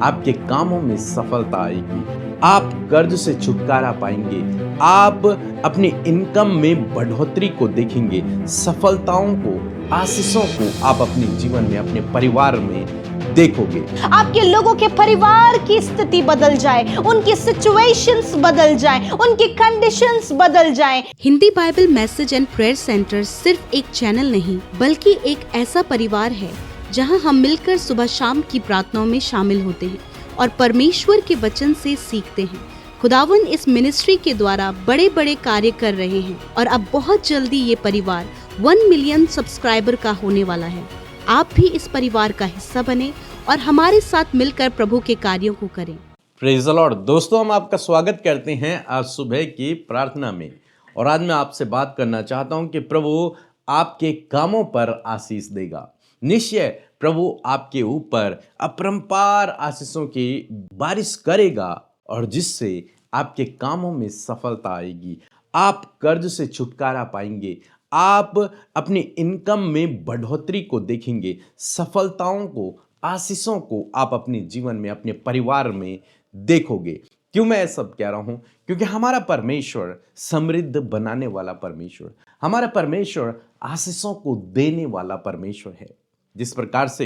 आपके कामों में सफलता आएगी, आप कर्ज से छुटकारा पाएंगे, आप अपनी इनकम में बढ़ोतरी को देखेंगे, सफलताओं को, आशीषों को आप अपने जीवन में, अपने परिवार में देखोगे। आपके लोगों के परिवार की स्थिति बदल जाए, उनकी सिचुएशंस बदल जाए, उनकी कंडीशंस बदल जाए। Hindi Bible message and prayer centre सिर्फ एक चैनल नहीं बल्कि एक ऐसा परिवार है जहां हम मिलकर सुबह शाम की प्रार्थनाओं में शामिल होते हैं और परमेश्वर के वचन से सीखते हैं। खुदावन इस मिनिस्ट्री के द्वारा बड़े बड़े कार्य कर रहे हैं और अब बहुत जल्दी ये परिवार 1 मिलियन सब्सक्राइबर का होने वाला है। आप भी इस परिवार का हिस्सा बने और हमारे साथ मिलकर प्रभु के कार्यों को करें। Praise the Lord. दोस्तों, हम आपका स्वागत करते हैं आज सुबह की प्रार्थना में। और आज मैं आपसे बात करना चाहता हूं कि प्रभु आपके कामों पर आशीष देगा। निश्चय प्रभु आपके ऊपर अपरंपार आशीषों की बारिश करेगा और जिससे आपके कामों में सफलता आएगी, आप कर्ज से छुटकारा पाएंगे, आप अपनी इनकम में बढ़ोतरी को देखेंगे, सफलताओं को, आशीषों को आप अपने जीवन में, अपने परिवार में देखोगे। क्यों मैं सब कह रहा हूं? क्योंकि हमारा परमेश्वर समृद्ध बनाने वाला परमेश्वर, हमारा परमेश्वर आशीषों को देने वाला परमेश्वर है। जिस प्रकार से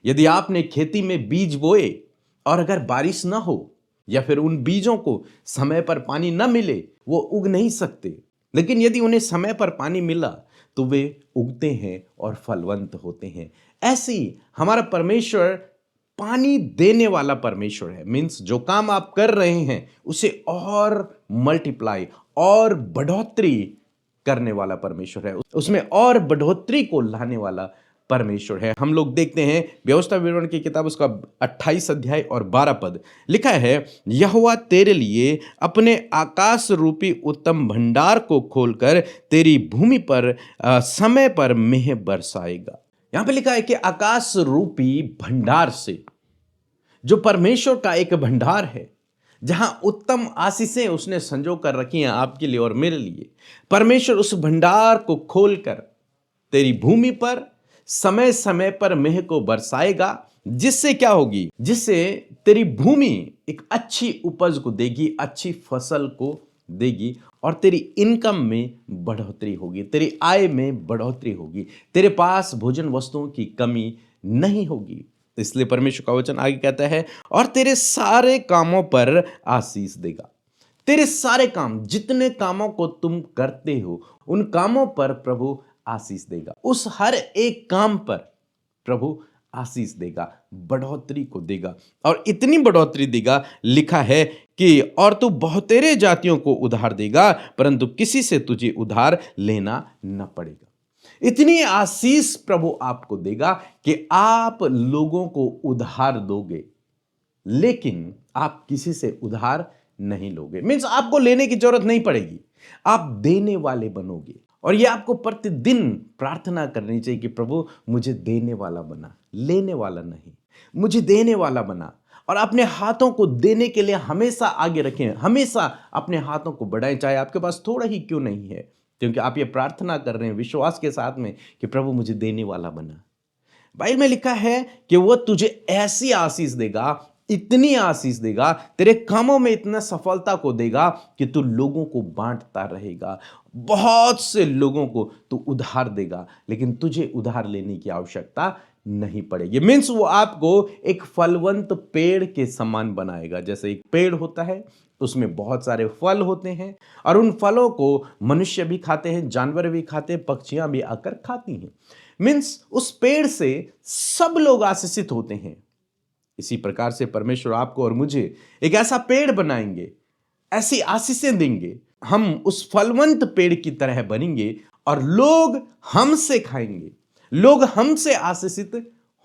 यदि आपने खेती में बीज बोए और अगर बारिश ना हो या फिर उन बीजों को समय पर पानी न मिले, वो उग नहीं सकते। लेकिन यदि उन्हें समय पर पानी मिला तो वे उगते हैं और फलवंत होते हैं। ऐसे ही हमारा परमेश्वर पानी देने वाला परमेश्वर है। मीन्स जो काम आप कर रहे हैं उसे और मल्टीप्लाई और बढ़ोतरी करने वाला परमेश्वर है, उसमें और बढ़ोतरी को लाने वाला परमेश्वर है। हम लोग देखते हैं व्यवस्था विवरण की किताब उसका 28 अध्याय और 12 पद लिखा है, यहोवा तेरे लिए अपने आकाश रूपी उत्तम भंडार को खोलकर तेरी भूमि पर समय पर मेह बरसाएगा। यहां पे लिखा है कि आकाश रूपी भंडार से, जो परमेश्वर का एक भंडार है जहां उत्तम आशीषें उसने संजो कर रखी हैं आपके लिए और मेरे लिए, परमेश्वर उस भंडार को खोलकर तेरी भूमि पर समय समय पर मेह को बरसाएगा। जिससे क्या होगी? जिससे तेरी भूमि एक अच्छी उपज को देगी, अच्छी फसल को देगी और तेरी इनकम में बढ़ोतरी होगी, तेरी आय में बढ़ोतरी होगी, तेरे पास भोजन वस्तुओं की कमी नहीं होगी। इसलिए परमेश्वर का वचन आगे कहता है, और तेरे सारे कामों पर आशीष देगा। तेरे सारे काम, जितने कामों को तुम करते हो उन कामों पर प्रभु आशीष देगा। उस हर एक काम पर प्रभु आशीष देगा, बढ़ोतरी को देगा। और इतनी बढ़ोतरी देगा, लिखा है कि और तू बहुतेरे जातियों को उधार देगा परंतु किसी से तुझे उधार लेना न पड़ेगा। इतनी आशीष प्रभु आपको देगा कि आप लोगों को उधार दोगे लेकिन आप किसी से उधार नहीं लोगे। मीन्स आपको लेने की जरूरत नहीं पड़ेगी, आप देने वाले बनोगे। और ये आपको प्रतिदिन प्रार्थना करनी चाहिए कि प्रभु मुझे देने वाला बना, लेने वाला नहीं, मुझे देने वाला बना। और अपने हाथों को देने के लिए हमेशा आगे रखें, हमेशा अपने हाथों को बढ़ाएं, चाहे आपके पास थोड़ा ही क्यों नहीं है, क्योंकि आप ये प्रार्थना कर रहे हैं विश्वास के साथ में कि प्रभु मुझे देने वाला बना। बाइबल में लिखा है कि वो तुझे ऐसी आशीष देगा, इतनी आशीष देगा, तेरे कामों में इतना सफलता को देगा कि तू लोगों को बांटता रहेगा। बहुत से लोगों को तू उधार देगा लेकिन तुझे उधार लेने की आवश्यकता नहीं पड़ेगी। मीन्स वो आपको एक फलवंत पेड़ के समान बनाएगा। जैसे एक पेड़ होता है, उसमें बहुत सारे फल होते हैं और उन फलों को मनुष्य भी खाते हैं, जानवर भी खाते हैं, पक्षियां भी आकर खाती हैं। मीन्स उस पेड़ से सब लोग आशीषित होते हैं। इसी प्रकार से परमेश्वर आपको और मुझे एक ऐसा पेड़ बनाएंगे, ऐसी आशीषें देंगे, हम उस फलवंत पेड़ की तरह बनेंगे और लोग हमसे खाएंगे, लोग हमसे आशीषित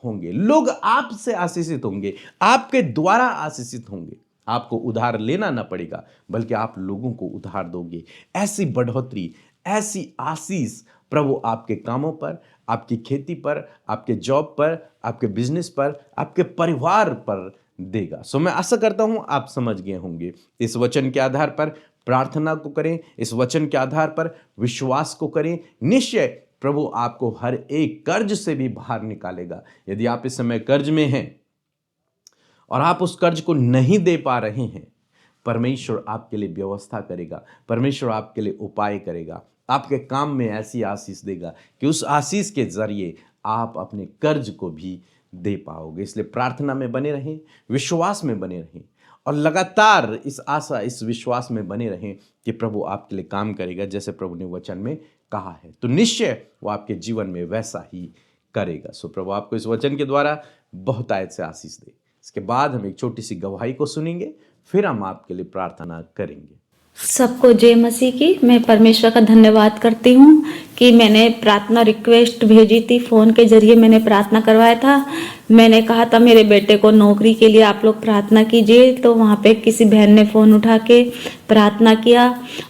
होंगे, लोग आपसे आशीषित होंगे, आपके द्वारा आशीषित होंगे। आपको उधार लेना ना पड़ेगा बल्कि आप लोगों को उधार दोगे। ऐसी बढ़ोतरी, ऐसी आशीष प्रभु आपके कामों पर, आपकी खेती पर, आपके जॉब पर, आपके बिजनेस पर, आपके परिवार पर देगा। सो मैं आशा करता हूं आप समझ गए होंगे। इस वचन के आधार पर प्रार्थना को करें, इस वचन के आधार पर विश्वास को करें। निश्चय प्रभु आपको हर एक कर्ज से भी बाहर निकालेगा। यदि आप इस समय कर्ज में हैं और आप उस कर्ज को नहीं दे पा रहे हैं, परमेश्वर आपके लिए व्यवस्था करेगा, परमेश्वर आपके लिए उपाय करेगा, आपके काम में ऐसी आशीष देगा कि उस आशीष के जरिए आप अपने कर्ज को भी दे पाओगे। इसलिए प्रार्थना में बने रहें, विश्वास में बने रहें और लगातार इस आशा, इस विश्वास में बने रहें कि प्रभु आपके लिए काम करेगा जैसे प्रभु ने वचन में कहा है। तो निश्चय वो आपके जीवन में वैसा ही करेगा। सो प्रभु आपको इस वचन के द्वारा बहुत आयत से आशीष दे। इसके बाद हम एक छोटी सी गवाही को सुनेंगे, फिर हम आपके लिए प्रार्थना करेंगे। सबको जय मसीह की। मैं परमेश्वर का धन्यवाद करती हूँ कि मैंने प्रार्थना रिक्वेस्ट भेजी थी, फ़ोन के जरिए मैंने प्रार्थना करवाया था। मैंने कहा था मेरे बेटे को नौकरी के लिए आप लोग प्रार्थना कीजिए, तो वहाँ पे किसी बहन ने फ़ोन उठा के प्रार्थना किया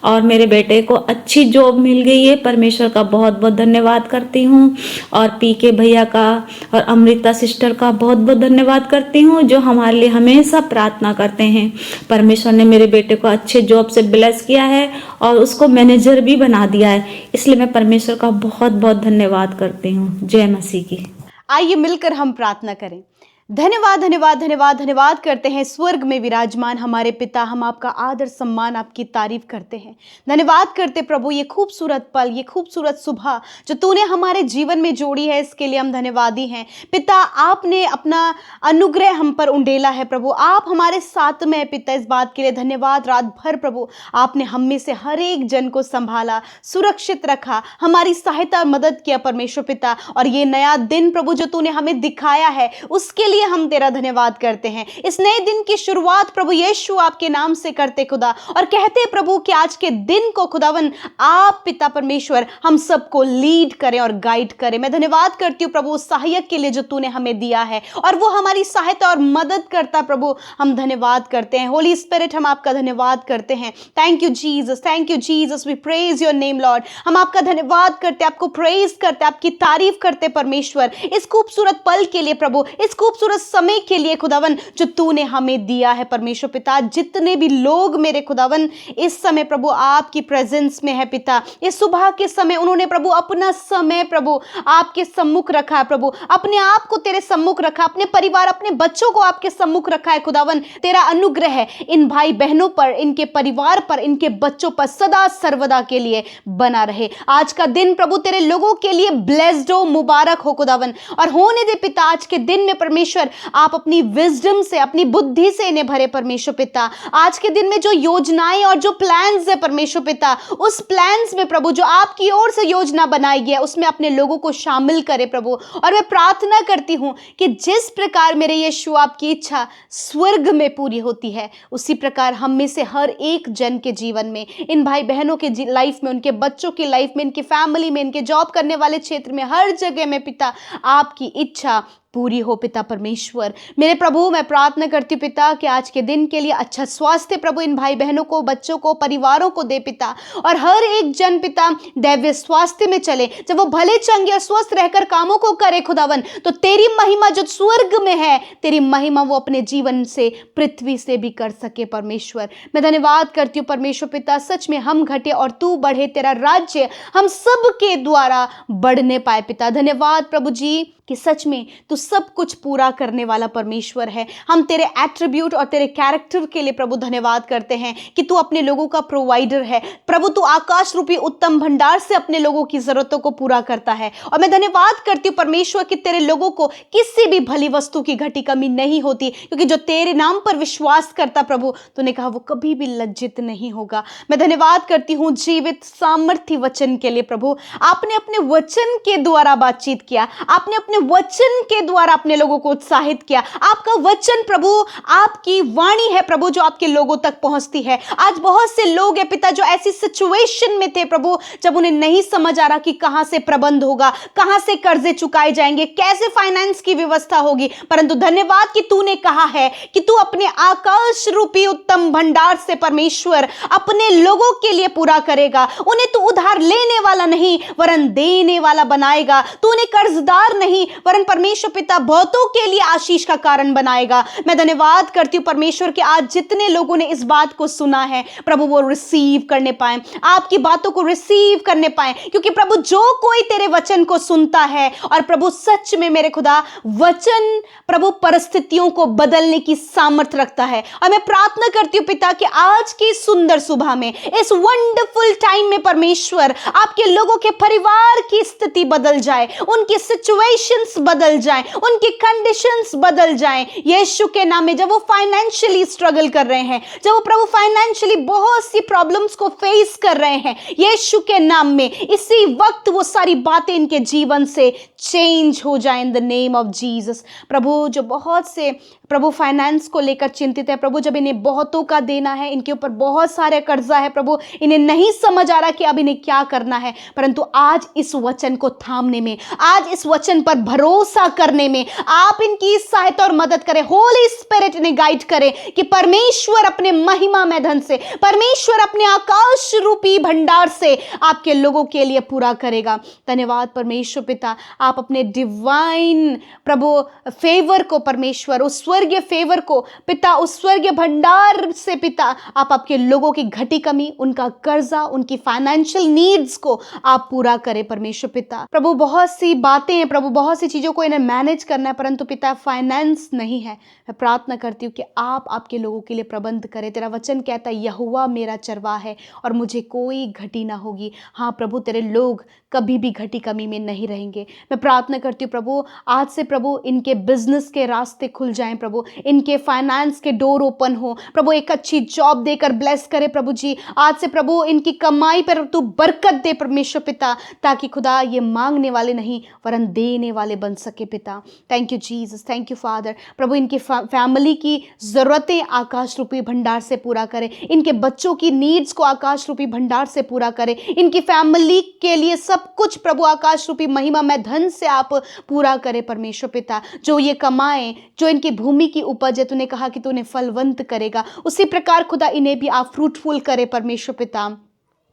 और मेरे बेटे को अच्छी जॉब मिल गई है। परमेश्वर का बहुत बहुत धन्यवाद करती हूँ और पीके भैया का और अमृता सिस्टर का बहुत बहुत धन्यवाद करती हूँ जो हमारे लिए हमेशा प्रार्थना करते हैं। परमेश्वर ने मेरे बेटे को अच्छे जॉब से ब्लेस किया है और उसको मैनेजर भी बना दिया है, इसलिए मैं परमेश्वर का बहुत बहुत धन्यवाद करती हूँ। जय मसीह की। आइए मिलकर हम प्रार्थना करें। धन्यवाद धन्यवाद धन्यवाद धन्यवाद करते हैं स्वर्ग में विराजमान हमारे पिता, हम आपका आदर सम्मान, आपकी तारीफ करते हैं। धन्यवाद करते प्रभु ये खूबसूरत पल, ये खूबसूरत सुबह जो तूने हमारे जीवन में जोड़ी है, इसके लिए हम धन्यवादी हैं। पिता, आपने अपना अनुग्रह हम पर उंडेला है प्रभु, आप हमारे साथ में है पिता, इस बात के लिए धन्यवाद। रात भर प्रभु आपने हम में से हर एक जन को संभाला, सुरक्षित रखा, हमारी सहायता और मदद किया परमेश्वर पिता। और ये नया दिन प्रभु जो तूने हमें दिखाया है उसके हम तेरा धन्यवाद करते हैं। इस नए दिन की शुरुआत प्रभु यीशु आपके नाम से करते खुदा, और कहते प्रभु कि आज के दिन को खुदावन आप पिता परमेश्वर हम सबको लीड करें और गाइड करें। मैं धन्यवाद करती हूँ प्रभु उस सहायक के लिए जो तूने हमें दिया है और वो हमारी सहायता और मदद करता प्रभु, हम धन्यवाद करते हैं। होली स्पिरिट हम आपका धन्यवाद करते हैं। Thank you Jesus, thank you Jesus, we praise your name Lord. हम आपका धन्यवाद करते, आपको प्रेज करते, आपकी तारीफ करते परमेश्वर इस खूबसूरत पल के लिए प्रभु, इस खूबसूरत समय के लिए खुदावन जो तूने हमें दिया है परमेश्वर पिता। जितने भी लोग मेरे खुदावन इस समय प्रभु आपकी प्रेजेंस में है पिता, इस सुबह के समय उन्होंने प्रभु अपना समय प्रभु आपके सम्मुख रखा है प्रभु, अपने आप को तेरे सम्मुख रखा, अपने परिवार, अपने बच्चों को आपके सम्मुख रखा है खुदावन। तेरा अनुग्रह है इन भाई बहनों पर, इनके परिवार पर, इनके बच्चों पर सदा सर्वदा के लिए बना रहे। आज का दिन प्रभु तेरे लोगों के लिए ब्लेस्ड हो, मुबारक हो खुदावन। और होने दे पिता आज के दिन में परमेश्वर आप अपनी विजडम से, अपनी बुद्धि से इन्हें भरे परमेश्वर पिता। आज के दिन में जो योजनाएं और जो प्लान्स है परमेश्वर पिता, उस प्लान्स में प्रभु जो आपकी ओर से योजना बनाई गई है उसमें अपने लोगों को शामिल करे प्रभु। और मैं प्रार्थना करती हूं कि जिस प्रकार मेरे यीशु आपकी इच्छा स्वर्ग में पूरी होती है, उसी प्रकार हम में से हर एक जन के जीवन में, इन भाई बहनों के लाइफ में, उनके बच्चों की लाइफ में, इनकी फैमिली में, इनके जॉब करने वाले क्षेत्र में, हर जगह में पिता आपकी इच्छा पूरी हो पिता परमेश्वर। मेरे प्रभु मैं प्रार्थना करती हूँ पिता कि आज के दिन के लिए अच्छा स्वास्थ्य प्रभु इन भाई बहनों को, बच्चों को, परिवारों को दे पिता। और हर एक जन पिता दैवीय स्वास्थ्य में चले, जब वो भले चंगे और स्वस्थ रहकर कामों को करे खुदावन, तो तेरी महिमा जो स्वर्ग में है, तेरी महिमा वो अपने जीवन से, पृथ्वी से भी कर सके परमेश्वर। मैं धन्यवाद करती हूँ परमेश्वर पिता, सच में हम घटे और तू बढ़े, तेरा राज्य हम सब के द्वारा बढ़ने पाए पिता। धन्यवाद प्रभु जी कि सच में तू सब कुछ पूरा करने वाला परमेश्वर है। हम तेरे एट्रीब्यूट और तेरे कैरेक्टर के लिए प्रभु धन्यवाद करते हैं कि तू अपने लोगों का प्रोवाइडर है प्रभु। तू आकाश रूपी उत्तम भंडार से अपने लोगों की जरूरतों को पूरा करता है। और मैं धन्यवाद करती हूँ परमेश्वर कि तेरे लोगों को किसी भी भली वस्तु की घटी कमी नहीं होती, क्योंकि जो तेरे नाम पर विश्वास करता प्रभु, तूने कहा वो कभी भी लज्जित नहीं होगा। मैं धन्यवाद करती हूँ जीवित सामर्थ्य वचन के लिए प्रभु। आपने अपने वचन के द्वारा बातचीत किया, आपने अपने वचन के द्वारा अपने लोगों को उत्साहित किया। आपका वचन प्रभु, आपकी वाणी है प्रभु जो आपके लोगों तक पहुंचती है। आज बहुत से लोग हैं पिता जो ऐसी सिचुएशन में थे प्रभु जब उन्हें नहीं समझ आ रहा कि कहां से प्रबंध होगा, कहां से कर्जे चुकाए जाएंगे, कैसे फाइनेंस की व्यवस्था होगी। परंतु धन्यवाद कि तूने कहा है कि तू अपने आकाश रूपी उत्तम भंडार से परमेश्वर अपने लोगों के लिए पूरा करेगा। उन्हें तू उधार लेने वाला नहीं वरन देने वाला बनाएगा। तू उन्हें कर्जदार नहीं वरन परमेश्वर पिता बहुतों के लिए आशीष का कारण बनाएगा। मैं धन्यवाद करती हूँ परमेश्वर कि आज जितने लोगों ने इस बात को सुना है प्रभु वो रिसीव करने पाए, आपकी बातों को रिसीव करने पाए, क्योंकि प्रभु जो कोई तेरे वचन को सुनता है और प्रभु सच में मेरे खुदा वचन प्रभु परिस्थितियों को बदलने की सामर्थ्य रखता है। और मैं प्रार्थना करती हूँ पिता कि आज की सुंदर सुबह में, इस वंडरफुल टाइम में परमेश्वर आपके लोगों के परिवार की स्थिति बदल जाए, उनकी सिचुएशंस बदल जाए, उनकी कंडीशंस बदल जाए यीशु के नाम में। जब वो फाइनेंशियली स्ट्रगल कर रहे हैं, जब वो प्रभु फाइनेंशियली बहुत सी प्रॉब्लम्स को फेस कर रहे हैं यीशु के नाम में, इसी वक्त वो सारी बातें इनके जीवन से चेंज हो जाए in the name of Jesus. प्रभु जो बहुत से प्रभु फाइनेंस को लेकर चिंतित है प्रभु, जब इन्हें बहुतों का देना है, इनके ऊपर बहुत सारे कर्जा है प्रभु, इन्हें नहीं समझ आ रहा कि अब इन्हें क्या करना है, परंतु आज इस वचन को थामने में, आज इस वचन पर भरोसा करने में आप इनकी सहायता और मदद करें। होली स्पिरिट इन्हें गाइड करे कि परमेश्वर अपने महिमा में धन से, परमेश्वर अपने आकाश रूपी भंडार से आपके लोगों के लिए पूरा करेगा। धन्यवाद परमेश्वर पिता, आप अपने डिवाइन प्रभु फेवर को परमेश्वर, उस स्वर्गीय फेवर को पिता, उस स्वर्गीय भंडार से पिता आप आपके लोगों की घटी कमी, उनका कर्जा, उनकी फाइनेंशियल नीड्स को आप पूरा करें परमेश्वर पिता। प्रभु बहुत सी बातें हैं प्रभु, बहुत सी चीजों को इन्हें मैनेज करना है, परंतु पिता फाइनेंस नहीं है। मैं प्रार्थना करती हूँ कि आप आपके लोगों के लिए प्रबंध करें। तेरा वचन कहता है यहोवा मेरा चरवाहा है और मुझे कोई घटी ना होगी। हाँ प्रभु, तेरे लोग कभी भी घटी कमी में नहीं रहेंगे। मैं प्रार्थना करती हूँ प्रभु आज से प्रभु इनके बिजनेस के रास्ते खुल जाएं प्रभु, इनके फाइनेंस के डोर ओपन हो प्रभु, एक अच्छी जॉब देकर ब्लेस करे प्रभु जी। आज से प्रभु इनकी कमाई पर तू बरकत दे परमेश्वर पिता, ताकि खुदा ये मांगने वाले नहीं वरन देने वाले बन सके पिता। Thank you Jesus, thank you father. प्रभु इनकी फैमिली की ज़रूरतें आकाश रूपी भंडार से पूरा करें, इनके बच्चों की नीड्स को आकाश रूपी भंडार से पूरा करें, इनकी फैमिली के लिए सब कुछ प्रभु आकाश रूपी महिमा में धन से आप पूरा करें परमेश्वर पिता। जो ये कमाएं, जो इनकी भूमि की उपज है, तूने कहा कि तूने फलवंत करेगा, उसी प्रकार खुदा इन्हें भी आप फ्रूटफुल करे परमेश्वर पिता।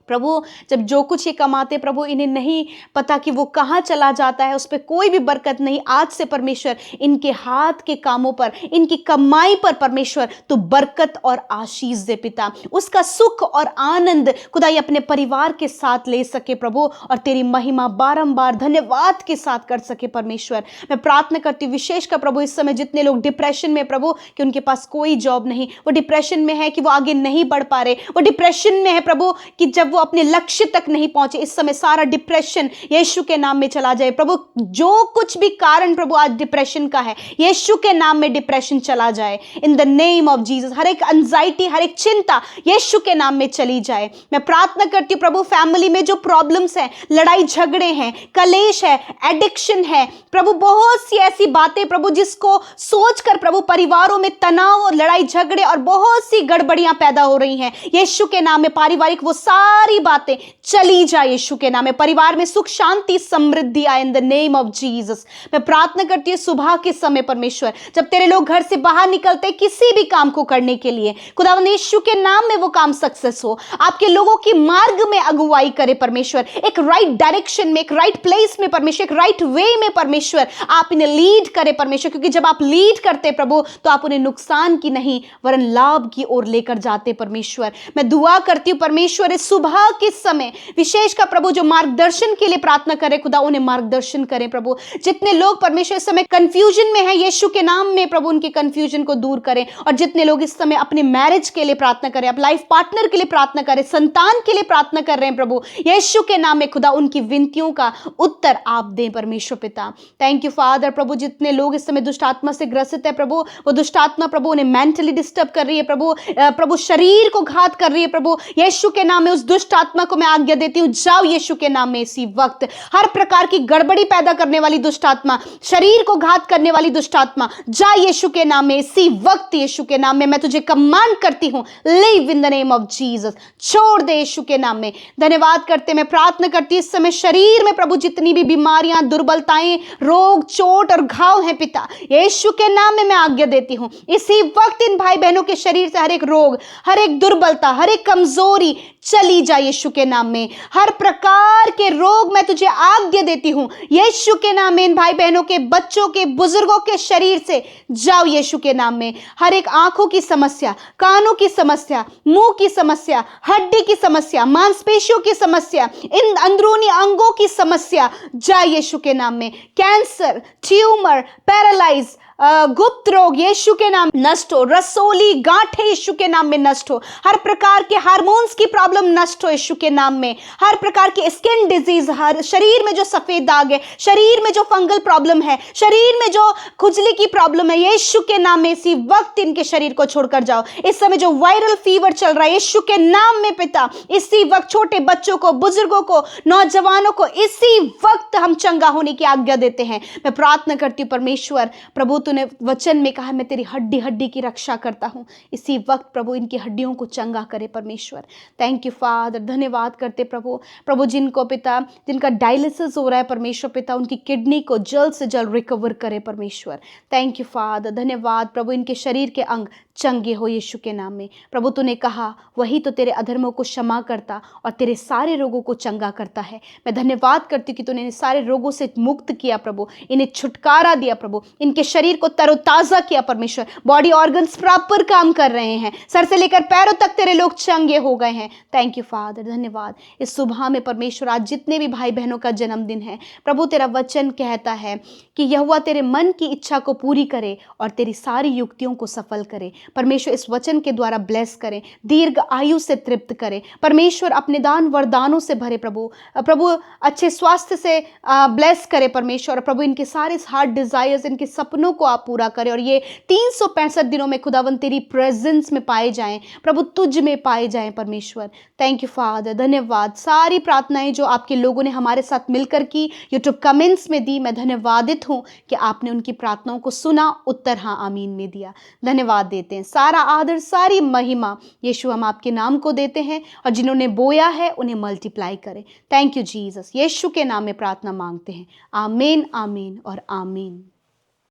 प्रभु जब जो कुछ ये कमाते प्रभु इन्हें नहीं पता कि वो कहाँ चला जाता है, उस पर कोई भी बरकत नहीं। आज से परमेश्वर इनके हाथ के कामों पर, इनकी कमाई पर परमेश्वर तू बरकत और आशीष दे पिता, उसका सुख और आनंद खुदा ये अपने परिवार के साथ ले सके प्रभु, और तेरी महिमा बारंबार धन्यवाद के साथ कर सके परमेश्वर। मैं प्रार्थना करती हूँ विशेषकर प्रभु इस समय जितने लोग डिप्रेशन में प्रभु कि उनके पास कोई जॉब नहीं, वो डिप्रेशन में है कि वो आगे नहीं बढ़ पा रहे, वो डिप्रेशन में है प्रभु कि जब वो अपने लक्ष्य तक नहीं पहुंचे, इस समय सारा डिप्रेशन यीशु के नाम में चला जाए प्रभु। जो कुछ भी कारण प्रभु आज डिप्रेशन का है, यीशु के नाम में डिप्रेशन चला जाए in the name of Jesus. हर एक एंजाइटी, हर एक चिंता यीशु के नाम में चली जाए। मैं प्रार्थना करती हूँ प्रभु फैमिली में जो प्रॉब्लम्स हैं, लड़ाई झगड़े हैं, कलेश है, एडिक्शन है प्रभु, बहुत सी ऐसी बातें प्रभु जिसको सोचकर प्रभु परिवारों में तनाव और लड़ाई झगड़े और बहुत सी गड़बड़ियां पैदा हो रही हैं, यीशु के नाम में पारिवारिक वो सारी बातें चली जाए यीशु के नाम में। परिवार में सुख शांति समृद्धि आए इन द नेम ऑफ जीसस। मैं प्रार्थना करती हूँ सुबह के समय परमेश्वर जब तेरे लोग घर से बाहर निकलते किसी भी काम को करने के लिए, खुदावंद यीशु के नाम में वो काम सक्सेस हो, आपके लोगों की मार्ग में अगुवाई करे परमेश्वर, एक राइट डायरेक्शन में, एक राइट प्लेस में परमेश्वर, एक राइट वे में परमेश्वर आप इन्हें लीड करे परमेश्वर, क्योंकि जब आप लीड करते प्रभु तो आप उन्हें नुकसान की नहीं वरन लाभ की ओर लेकर जाते परमेश्वर। मैं दुआ करती हूँ परमेश्वर इस सुबह के समय विशेष का प्रभु जो मार्गदर्शन के लिए प्रार्थना करे, खुदा उन्हें मार्गदर्शन करें प्रभु। जितने लोग परमेश्वर इस समय कंफ्यूजन में है, यीशु के नाम में प्रभु उनके कंफ्यूजन को दूर करें। और जितने लोग इस समय अपने मैरिज के लिए प्रार्थना करें, अपने लाइफ पार्टनर के लिए प्रार्थना करें, संतान के लिए प्रार्थना कर रहे हैं प्रभु, यीशु के नाम में खुदा उनकी विनतियों का उत्तर आप दें परमेश्वर पिता। Thank you father. प्रभु जितने लोग इस समय दुष्ट आत्मा से ग्रसित है प्रभु, वो दुष्ट आत्मा प्रभु उन्हें मेंटली डिस्टर्ब कर रही है प्रभु, प्रभु शरीर को घात कर रही है प्रभु, यीशु के नाम में उस दुष्ट आत्मा को मैं आज्ञा देती हूँ, जाओ यीशु के नाम में इसी वक्त। हर प्रकार की गड़बड़ी पैदा करने वाली दुष्ट आत्मा, शरीर को घात करने वाली दुष्ट आत्मा, जा यीशु के नाम में इसी वक्त, यीशु के नाम में मैं तुझे कमांड करती हूँ, leave in the name of Jesus, छोड़ दे यीशु के नाम में। धन्यवाद करते मैं प्रार्थना करती हूँ इस समय शरीर में प्रभु जितनी भी बीमारियां, दुर्बलताएं, रोग, चोट और घाव हैं पिता, यीशु के नाम में मैं आज्ञा देती हूँ इसी वक्त इन भाई बहनों के शरीर से हर एक रोग, हर एक दुर्बलता, हर एक कमजोरी चली जा यीशु के नाम में। हर प्रकार के रोग मैं तुझे आज्ञा देती हूँ यीशु के नाम में। इन भाई बहनों के, बच्चों के, बुजुर्गों के शरीर से जाओ यीशु के नाम में। हर एक आंखों की समस्या, कानों की समस्या, मुंह की समस्या, हड्डी की समस्या, मांसपेशियों की समस्या, इन अंदरूनी अंगों की समस्या जाए यीशु के नाम में। कैंसर, ट्यूमर, पैरालाइज, गुप्त रोग यीशु के नाम नष्ट हो। रसोली गांठें यीशु के नाम में नष्ट हो। हर प्रकार के हार्मोन्स की प्रॉब्लम नष्ट हो यीशु के नाम में। हर प्रकार की स्किन डिजीज, हर शरीर में जो सफेद दाग है, शरीर में जो फंगल प्रॉब्लम है, शरीर में जो खुजली की प्रॉब्लम है, यीशु के नाम में इसी वक्त इनके शरीर को छोड़कर जाओ। इस समय जो वायरल फीवर चल रहा है यीशु के नाम में पिता, इसी वक्त छोटे बच्चों को, बुजुर्गों को, नौजवानों को इसी वक्त हम चंगा होने की आज्ञा देते हैं। मैं प्रार्थना करती हूँ परमेश्वर, प्रभु तूने वचन में कहा मैं तेरी हड्डी हड्डी की रक्षा करता हूं। इसी वक्त प्रभु इनकी हड्डियों को चंगा करे परमेश्वर। थैंक यू फादर, धन्यवाद करते प्रभु जिनको पिता, जिनका डायलिसिस हो रहा है परमेश्वर पिता, उनकी किडनी को जल्द से जल्द रिकवर करे परमेश्वर। थैंक यू फादर, धन्यवाद प्रभु, इनके शरीर के अंग चंगे हो यीशु के नाम में। प्रभु तूने कहा वही तो तेरे अधर्मों को क्षमा करता और तेरे सारे रोगों को चंगा करता है। मैं धन्यवाद करती हूँ कि तूने सारे रोगों से मुक्त किया प्रभु, इन्हें छुटकारा दिया प्रभु, इनके शरीर को तरोताज़ा किया परमेश्वर। बॉडी ऑर्गन्स प्रॉपर काम कर रहे हैं, सर से लेकर पैरों तक तेरे लोग चंगे हो गए हैं। थैंक यू फादर, धन्यवाद। इस सुबह में परमेश्वर आज जितने भी भाई बहनों का जन्मदिन है प्रभु, तेरा वचन कहता है कि यहोवा तेरे मन की इच्छा को पूरी करे और तेरी सारी युक्तियों को सफल करे। परमेश्वर इस वचन के द्वारा ब्लेस करें, दीर्घ आयु से तृप्त करें परमेश्वर, अपने दान वरदानों से भरे प्रभु अच्छे स्वास्थ्य से ब्लेस करे परमेश्वर। प्रभु इनके सारे हार्ट डिजायर्स, इनके सपनों को आप पूरा करें और ये 365 दिनों में खुदावन तेरी प्रेजेंस में पाए जाएं प्रभु, तुझ में पाए जाएं परमेश्वर। थैंक यू फादर, धन्यवाद। सारी प्रार्थनाएं जो आपके लोगों ने हमारे साथ मिलकर की, यूट्यूब कमेंट्स में दी, मैं धन्यवादित हूँ कि आपने उनकी प्रार्थनाओं को सुना, उत्तर हाँ आमीन में दिया। धन्यवाद देते हैं। सारा आदर, सारी महिमा यीशु हम आपके नाम को देते हैं और जिन्होंने बोया है उन्हें मल्टीप्लाई करें। थैंक यू जीसस, यीशु के नाम में प्रार्थना मांगते हैं। आमीन, आमीन और आमीन।